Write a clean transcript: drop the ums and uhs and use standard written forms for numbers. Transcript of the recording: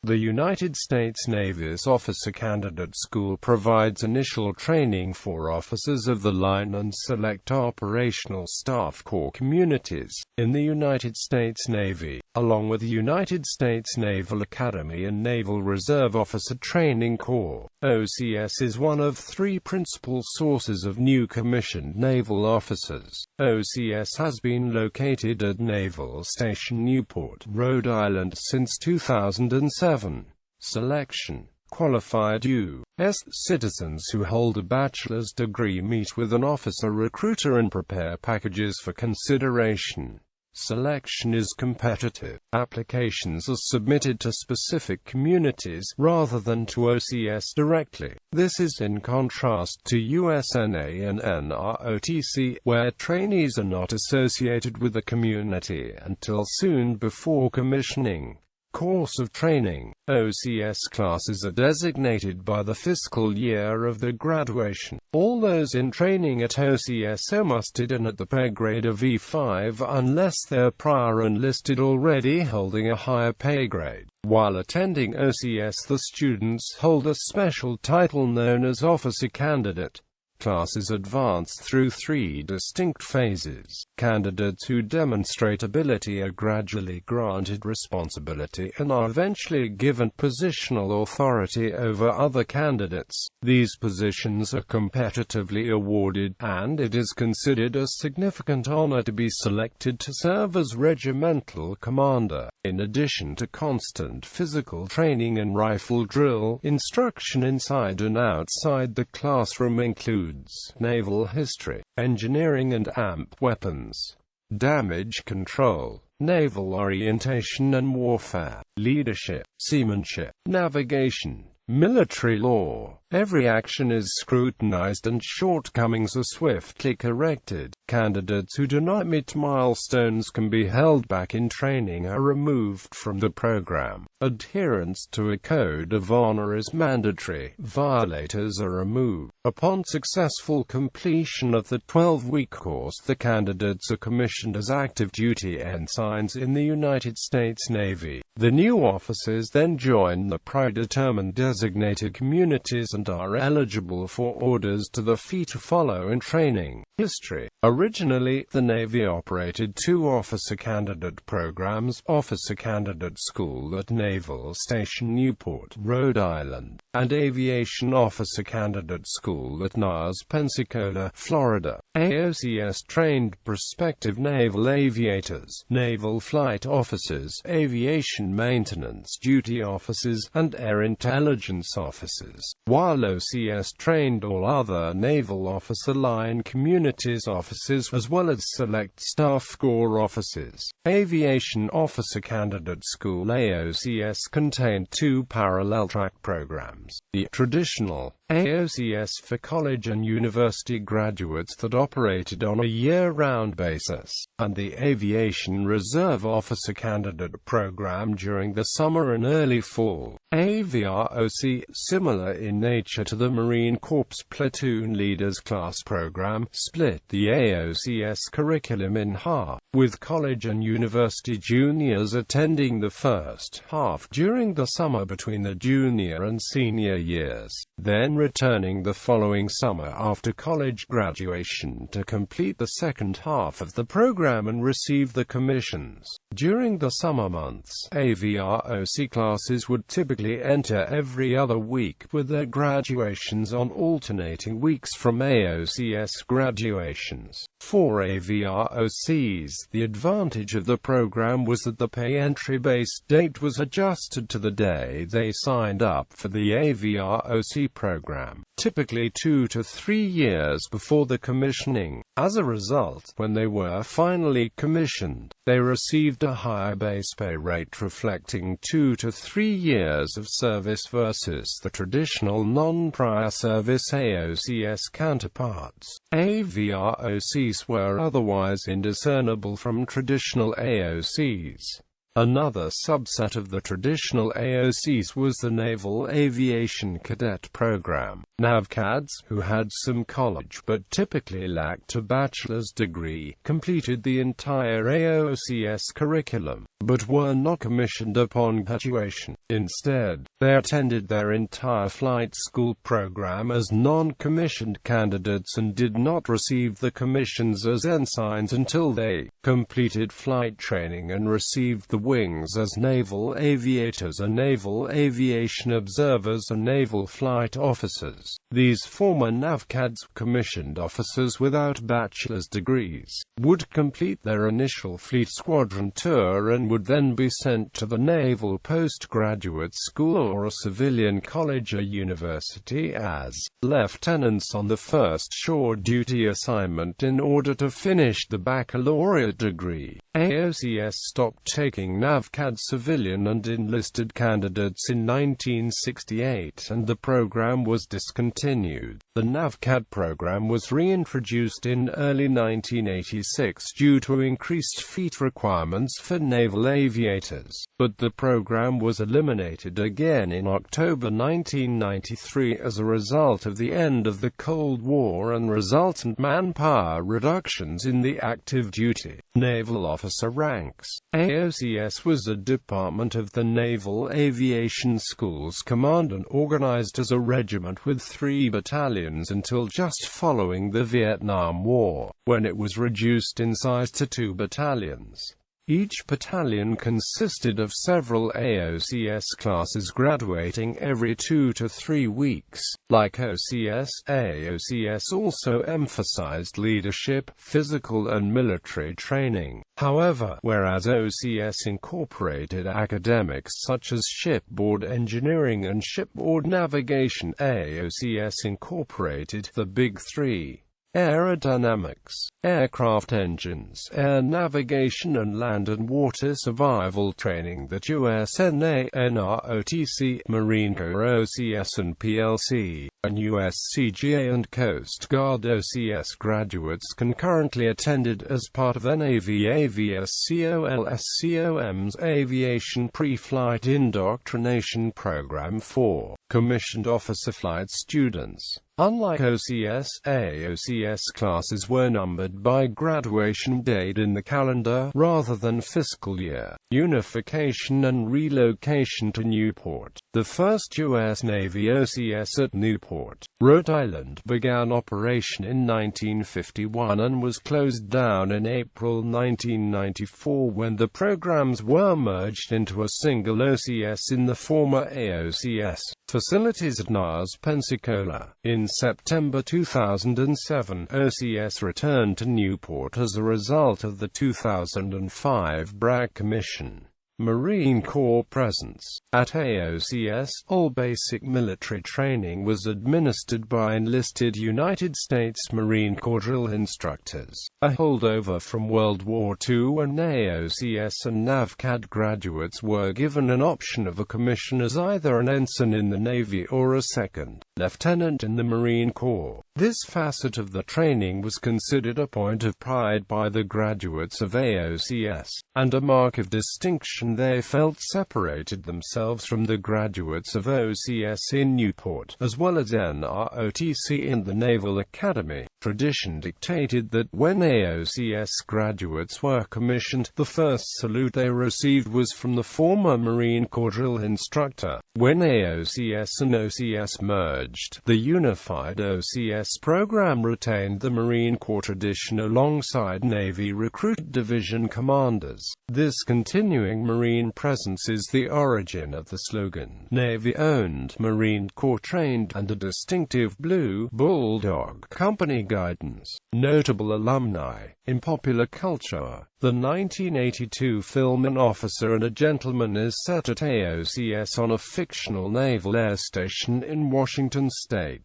The United States Navy's Officer Candidate School provides initial training for officers of the line and select operational staff corps communities in the United States Navy, along with the United States Naval Academy and Naval Reserve Officer Training Corps. OCS is one of three principal sources of new commissioned naval officers. OCS has been located at Naval Station Newport, Rhode Island since 2007. Selection. Qualified U.S. citizens who hold a bachelor's degree meet with an officer recruiter and prepare packages for consideration. Selection is competitive. Applications are submitted to specific communities, rather than to OCS directly. This is in contrast to USNA and NROTC, where trainees are not associated with the community until soon before commissioning. Course of training. OCS classes are designated by the fiscal year of their graduation. All those in training at OCS are mustered in at the pay grade of E5 unless they're prior enlisted already holding a higher pay grade. While attending OCS, the students hold a special title known as Officer Candidate. Classes advance through three distinct phases. Candidates who demonstrate ability are gradually granted responsibility and are eventually given positional authority over other candidates. These positions are competitively awarded, and it is considered a significant honor to be selected to serve as regimental commander. In addition to constant physical training and rifle drill, instruction inside and outside the classroom includes naval history, engineering and AMP weapons, damage control, naval orientation and warfare, leadership, seamanship, navigation, military law. Every action is scrutinized and shortcomings are swiftly corrected. Candidates who do not meet milestones can be held back in training or removed from the program. Adherence to a code of honor is mandatory. Violators are removed. Upon successful completion of the 12-week course, the candidates are commissioned as active duty ensigns in the United States Navy. The new officers then join the predetermined designated communities and are eligible for orders to the fee to follow in training. History. Originally, the Navy operated two officer candidate programs, Officer Candidate School at Naval Station Newport, Rhode Island, and Aviation Officer Candidate School at NAS, Pensacola, Florida. AOCS trained prospective naval aviators, naval flight officers, aviation maintenance duty officers, and air intelligence officers, while OCS trained all other naval officer line communities officers as well as select staff corps officers. Aviation Officer Candidate School AOCS contained two parallel track programs: the traditional AOCS for college and university graduates that operated on a year-round basis, and the Aviation Reserve Officer Candidate program during the summer and early fall. AVROC, similar in nature to the Marine Corps Platoon Leaders Class program, split the AOCS curriculum in half, with college and university juniors attending the first half during the summer between the junior and senior years, then returning the following summer after college graduation to complete the second half of the program and receive the commissions. During the summer months, AVROC classes would typically enter every other week, with their graduations on alternating weeks from AOCS graduations. For AVROCs, the advantage of the program was that the pay entry base date was adjusted to the day they signed up for the AVROC program, typically 2 to 3 years before the commissioning. As a result, when they were finally commissioned, they received a higher base pay rate reflecting 2 to 3 years of service versus the traditional non-prior service AOCS counterparts. AVROCs were otherwise indiscernible from traditional AOCs. Another subset of the traditional AOCs was the Naval Aviation Cadet Program, NAVCADs, who had some college but typically lacked a bachelor's degree, completed the entire AOCS curriculum, but were not commissioned upon graduation. Instead, they attended their entire flight school program as non-commissioned candidates and did not receive the commissions as ensigns until they completed flight training and received the wings as naval aviators and naval aviation observers and naval flight officers. These former NAVCADs, commissioned officers without bachelor's degrees, would complete their initial fleet squadron tour and would then be sent to the Naval Postgraduate School or a civilian college or university as lieutenants on the first shore duty assignment in order to finish the baccalaureate degree. AOCS stopped taking NAVCAD civilian and enlisted candidates in 1968 and the program was discontinued. The NAVCAD program was reintroduced in early 1986 due to increased feat requirements for naval aviators, but the program was eliminated again in October 1993 as a result of the end of the Cold War and resultant manpower reductions in the active duty naval officer ranks. AOCS was a department of the Naval Aviation School's command and organized as a regiment with 3 battalions until just following the Vietnam War, when it was reduced in size to 2 battalions. Each battalion consisted of several AOCS classes graduating every 2 to 3 weeks. Like OCS, AOCS also emphasized leadership, physical and military training. However, whereas OCS incorporated academics such as shipboard engineering and shipboard navigation, AOCS incorporated the Big Three: aerodynamics, aircraft engines, air navigation and land and water survival training that USNA, NROTC, Marine Corps OCS and PLC, and USCGA and Coast Guard OCS graduates concurrently attended as part of Navy AVSCOLSCOM's Aviation Pre-Flight Indoctrination Program for commissioned officer flight students. Unlike OCS, AOCS classes were numbered by graduation date in the calendar, rather than fiscal year. Unification and relocation to Newport. The first U.S. Navy OCS at Newport, Rhode Island began operation in 1951 and was closed down in April 1994 when the programs were merged into a single OCS in the former AOCS facilities at NAS Pensacola. In September 2007, OCS returned to Newport as a result of the 2005 Bragg Commission. Marine Corps presence. At AOCS, all basic military training was administered by enlisted United States Marine Corps drill instructors, a holdover from World War II, and AOCS and NAVCAD graduates were given an option of a commission as either an ensign in the Navy or a second lieutenant in the Marine Corps. This facet of the training was considered a point of pride by the graduates of AOCS, and a mark of distinction they felt separated themselves from the graduates of OCS in Newport, as well as NROTC in the Naval Academy. Tradition dictated that when AOCS graduates were commissioned, the first salute they received was from the former Marine Corps drill instructor. When AOCS and OCS merged, the unified OCS program retained the Marine Corps tradition alongside Navy Recruit Division commanders. This continuing Marine presence is the origin of the slogan, Navy-owned, Marine Corps-trained, and a distinctive blue bulldog company guidance. Notable alumni. In popular culture, the 1982 film An Officer and a Gentleman is set at AOCS on a fictional naval air station in Washington state.